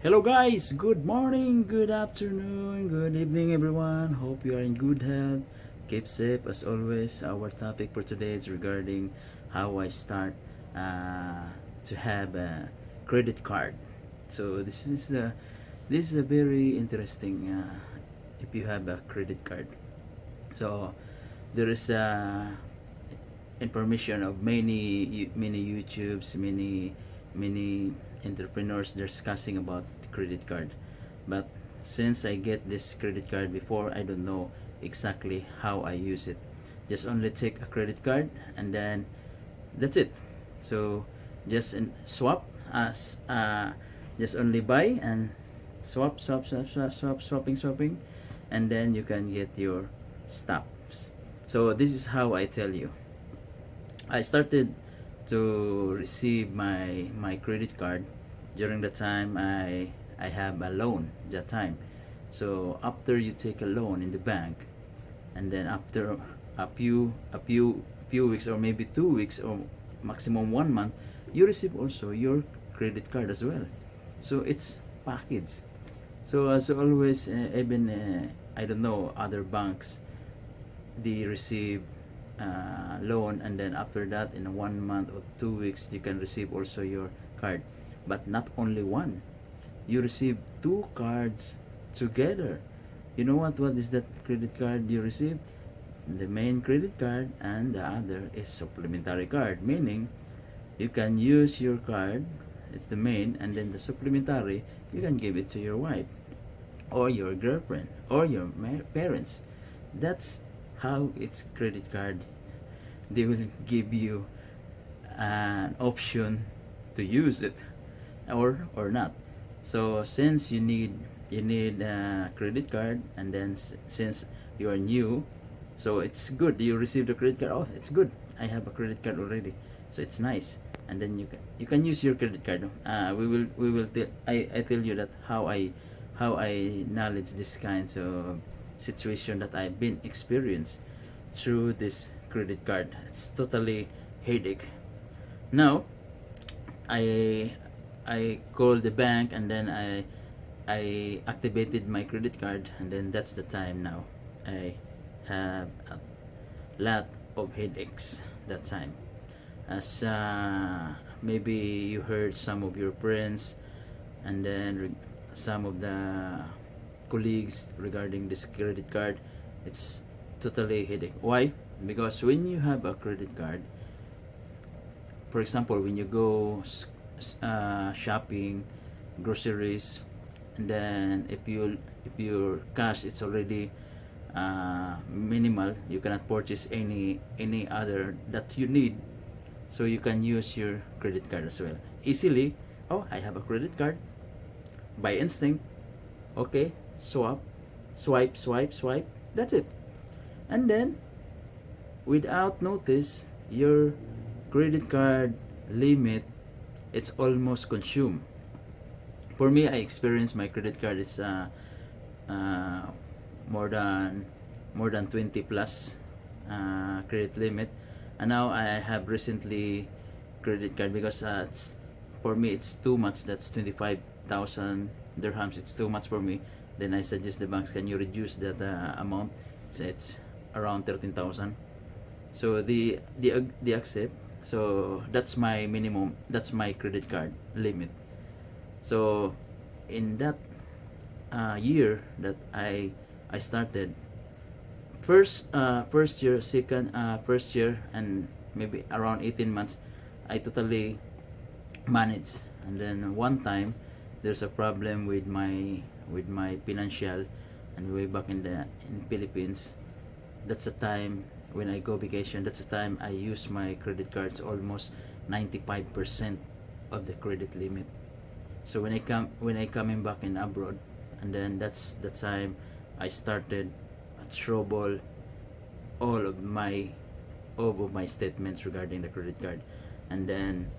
Hello guys, good morning, good afternoon, good evening everyone. Hope you are in good health. Keep safe as always. Our topic for today is regarding how I start to have a credit card. So this is a very interesting if you have a credit card. So there is information of many YouTubes, many entrepreneurs discussing about the credit card. But since I get this credit card before, I don't know exactly how I use it. Just only take a credit card and then that's it. So just swap as just only buy and swapping, and then you can get your stuffs. So this is how I tell you. I started to receive my credit card during the time I have a loan that time. So after you take a loan in the bank, and then after a few weeks or maybe 2 weeks or maximum 1 month, you receive also your credit card as well. So it's packaged. So as always, even I don't know other banks, they receive loan, and then after that in 1 month or 2 weeks you can receive also your card. But not only one, you receive two cards together. You know what is that credit card you receive? The main credit card, and the other is supplementary card, meaning you can use your card, it's the main, and then the supplementary you can give it to your wife or your girlfriend or your parents. That's how it's credit card. They will give you an option to use it or not. So since you need a credit card, and then since you are new, so it's good you receive the credit card. Oh, it's good, I have a credit card already, so it's nice. And then you can use your credit card. I tell you that how I knowledge this kinds of situation that I've been experienced through this credit card. It's totally headache. Now I called the bank, and then I activated my credit card, and then that's the time now I have a lot of headaches that time. As maybe you heard some of your friends, and then some of the colleagues regarding this credit card, it's totally headache. Why? Because when you have a credit card, for example, when you go shopping, groceries, and then if your cash it's already minimal, you cannot purchase any other that you need, so you can use your credit card as well easily. Oh, I have a credit card, by instinct. Okay, swipe, that's it. And then without notice, your credit card limit, it's almost consumed. For me, I experienced my credit card, it's uh, more than 20 plus credit limit. And now I have recently credit card because for me it's too much. That's 25,000 dirhams, it's too much for me. Then I suggest the banks, can you reduce that amount? It's around 13,000. So they accept. So that's my minimum, that's my credit card limit. So in that year that I started, first year, first year, and maybe around 18 months, I totally managed. And then one time there's a problem with my financial, and way back in Philippines. That's the time when I go vacation, that's the time I use my credit cards almost 95% of the credit limit. So when I coming back in abroad, and then that's the time I started a trouble all of my statements regarding the credit card. And then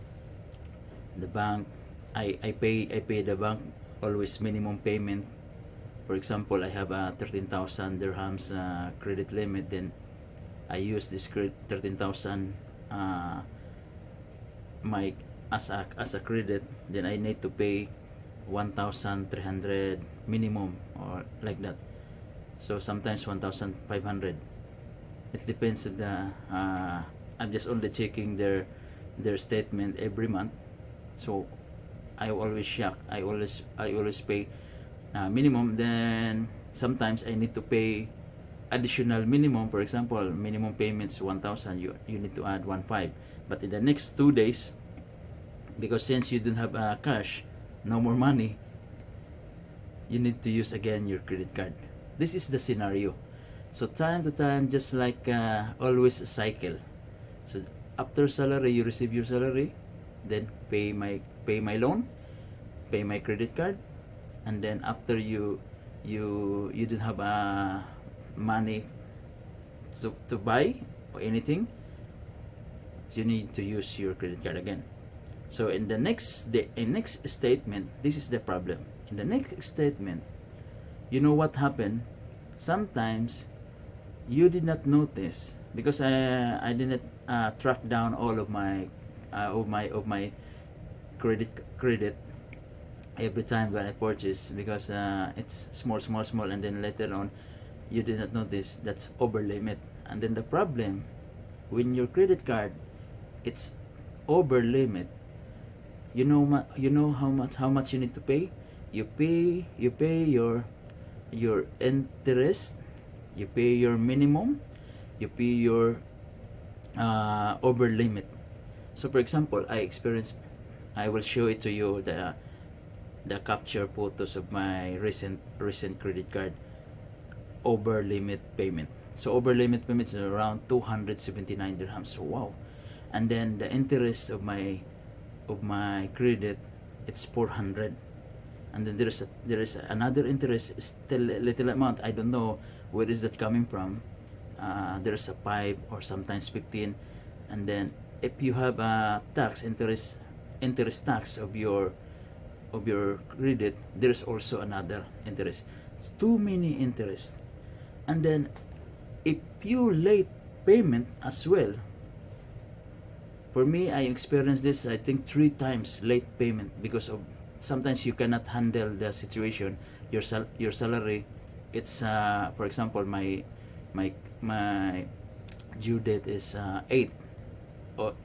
the bank, I pay the bank always minimum payment. For example, I have a 13,000 dirhams credit limit, then I use this 13,000 my as a credit, then I need to pay 1,300 minimum or like that. So sometimes 1,500. It depends on the I'm just only checking their statement every month. So I always shock. I always pay minimum. Then sometimes I need to pay additional minimum. For example, minimum payments 1,000. You need to add 1,500. But in the next 2 days, because since you don't have cash, no more money, you need to use again your credit card. This is the scenario. So time to time, just like always a cycle. So after salary, you receive your salary, then pay my loan, pay my credit card, and then after you didn't have money to buy or anything, so you need to use your credit card again. So in the next statement, this is the problem. In the next statement, you know what happened? Sometimes you did not notice because I didn't track down all of my credit every time when I purchase, because it's small, and then later on you did not notice that's over limit. And then the problem when your credit card it's over limit, you know how much you need to pay. You pay your interest, you pay your minimum, you pay your over limit. So for example, I will show it to you, the capture photos of my recent credit card over limit payment. So over limit payment is around 279 dirhams. So wow. And then the interest of my credit, it's 400. And then there is another interest, still a little amount. I don't know where is that coming from. There's a 5 or sometimes 15. And then if you have a interest tax of your credit, there's also another interest. It's too many interest. And then if you late payment as well, for me, I experienced this, I think 3 times late payment, because of sometimes you cannot handle the situation. Your salary, it's for example, my due date is 8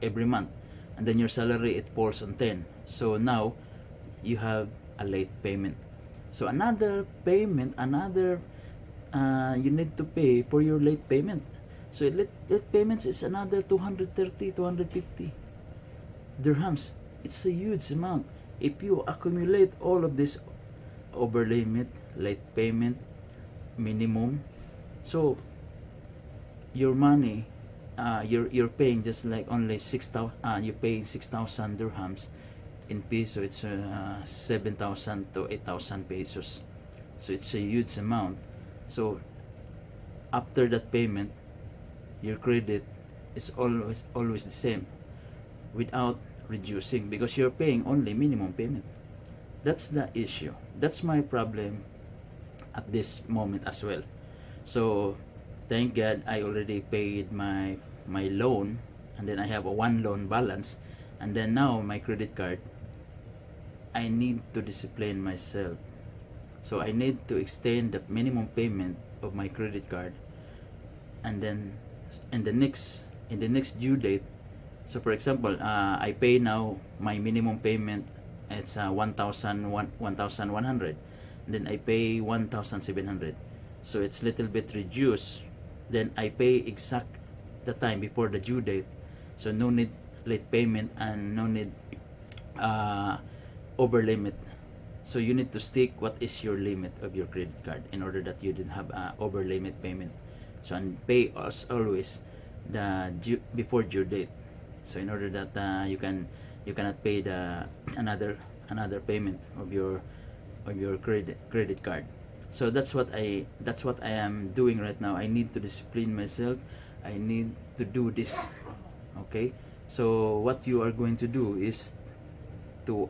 every month, and then your salary it falls on 10. So now you have a late payment. So another payment, you need to pay for your late payment. So late payments is another 230, 250 dirhams. It's a huge amount. If you accumulate all of this over limit, late payment, minimum, so your money, you're paying just like only 6,000. You're paying 6,000 dirhams. In peso, it's 7,000 to 8,000 pesos. So it's a huge amount. So after that payment, your credit is always the same without reducing, because you're paying only minimum payment. That's the issue. That's my problem at this moment as well. So thank God I already paid my loan, and then I have a one loan balance, and then now my credit card, I need to discipline myself. So I need to extend the minimum payment of my credit card, and then in the next due date. So for example, I pay now my minimum payment, it's 1,100, then I pay 1,700. So it's little bit reduced. Then I pay exact the time before the due date. So no need late payment and no need over limit. So you need to stick what is your limit of your credit card in order that you didn't have over limit payment. So and pay us always the before due date. So in order that you cannot pay the another payment of your credit card. So that's what I am doing right now. I need to discipline myself. I need to do this. Okay? So what you are going to do is to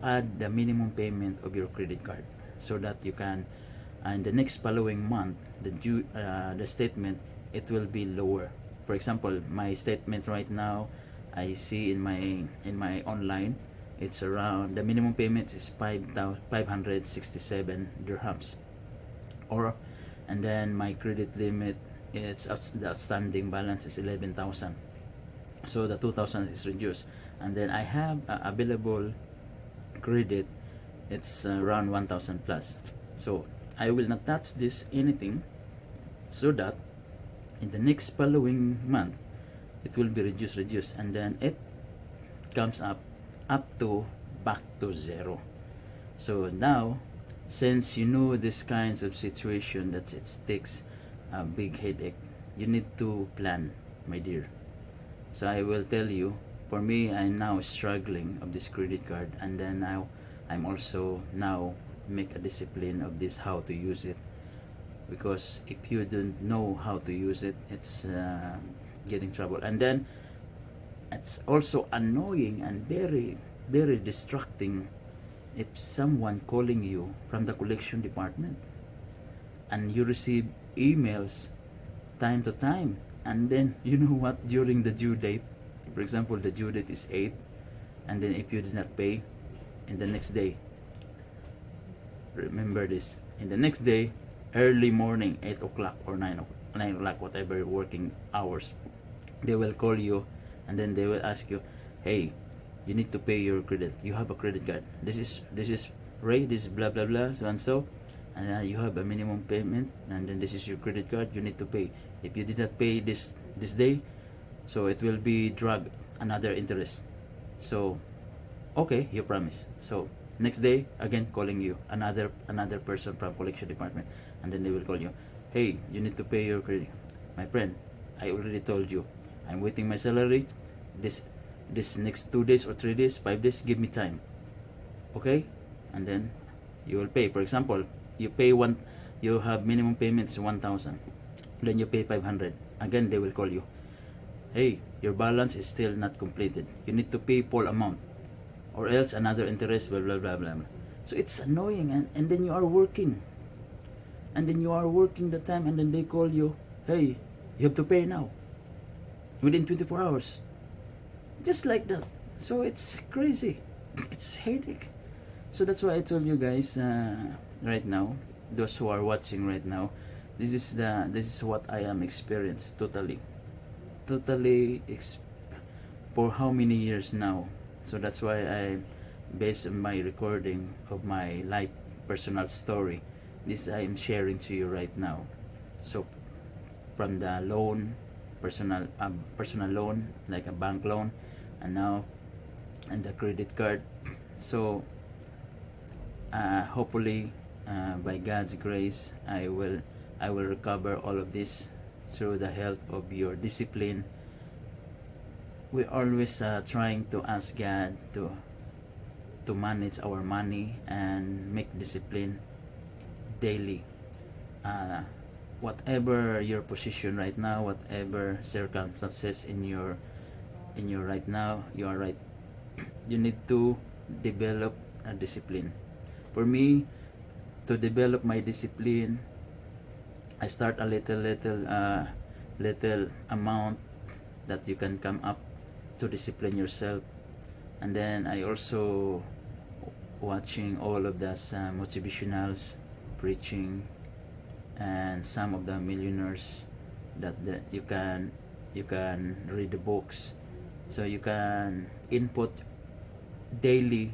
add the minimum payment of your credit card, so that you can, and the next following month, the statement, it will be lower. For example, my statement right now, I see in my online, it's around, the minimum payment is 567 dirhams, or, and then my credit limit, the outstanding balance is 11,000, so the 2,000 is reduced, and then I have available credit, it's around 1,000 plus. So I will not touch this anything, so that in the next following month it will be reduced, and then it comes up to back to zero. So now, since you know this kinds of situation, that it takes a big headache, you need to plan, my dear. So I will tell you, for me, I'm now struggling of this credit card, and then now I'm also now make a discipline of this, how to use it, because if you don't know how to use it, it's getting trouble. And then it's also annoying and very very distracting if someone calling you from the collection department, and you receive emails time to time, and then you know what, during the due date, for example, the due date is 8, and then if you did not pay in the next day, remember this, in the next day, early morning, 8 o'clock or 9 o'clock, whatever working hours, they will call you, and then they will ask you, hey, you need to pay your credit, you have a credit card, this is Ray, this is blah blah blah, so and so, and you have a minimum payment, and then this is your credit card, you need to pay. If you did not pay this day, so it will be drag another interest. So okay, you promise. So next day, again calling you, another person from collection department, and then they will call you, hey, you need to pay your credit. My friend, I already told you, I'm waiting my salary, this next 2 days or 3 days, 5 days, give me time, okay? And then you will pay. For example, you pay you have minimum payments 1,000, then you pay 500, again they will call you, hey, your balance is still not completed, you need to pay full amount, or else another interest, blah blah blah blah. So it's annoying, and then you are working, the time, and then they call you, hey, you have to pay now within 24 hours, just like that. So it's crazy, it's headache. So that's why I told you guys, right now, those who are watching right now, this is what I am experienced totally for how many years now. So that's why I base my recording of my life personal story, this I am sharing to you right now. So from the loan, personal loan, like a bank loan, and now and the credit card. So hopefully, by God's grace, I will recover all of this through the help of your discipline. We always trying to ask God to manage our money and make discipline daily. Whatever your position right now, whatever circumstances in your right now, you are right, you need to develop a discipline. For me, to develop my discipline, I start a little amount that you can come up to discipline yourself. And then I also watching all of those motivationals preaching, and some of the millionaires that you can read the books, so you can input daily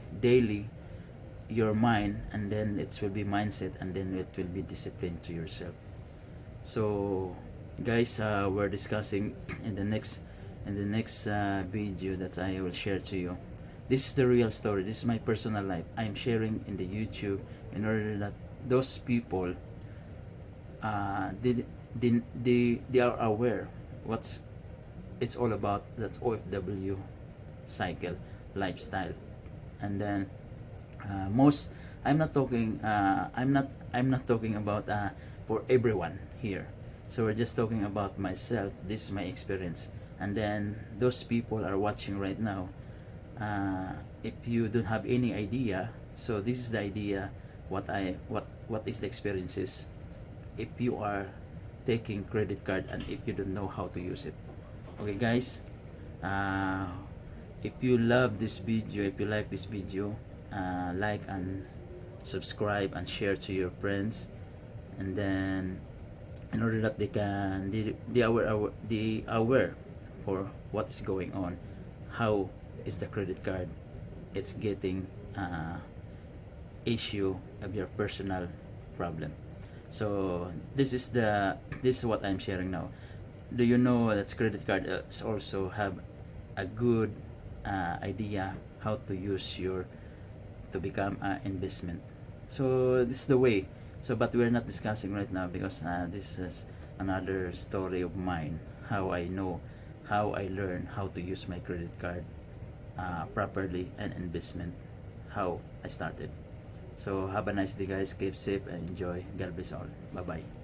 your mind, and then it will be mindset, and then it will be discipline to yourself. So guys, we're discussing in the next video that I will share to you. This is the real story, this is my personal life. I'm sharing in the YouTube in order that those people they are aware what's it's all about, that OFW cycle lifestyle. And then most I'm not talking about for everyone here. So we're just talking about myself, this is my experience. And then those people are watching right now, if you don't have any idea, so this is the idea, what is the experiences if you are taking credit card and if you don't know how to use it. Okay guys, if you love this video, if you like this video, like and subscribe and share to your friends, and then in order that they can they aware for what is going on, how is the credit card it's getting issue of your personal problem. So this is what I'm sharing now. Do you know that credit card also have a good idea how to use your to become an investment? So this is the way. So but we're not discussing right now because this is another story of mine, how I know, how I learn how to use my credit card properly, and investment, how I started. So have a nice day guys, keep safe and enjoy. God bless all. Bye bye.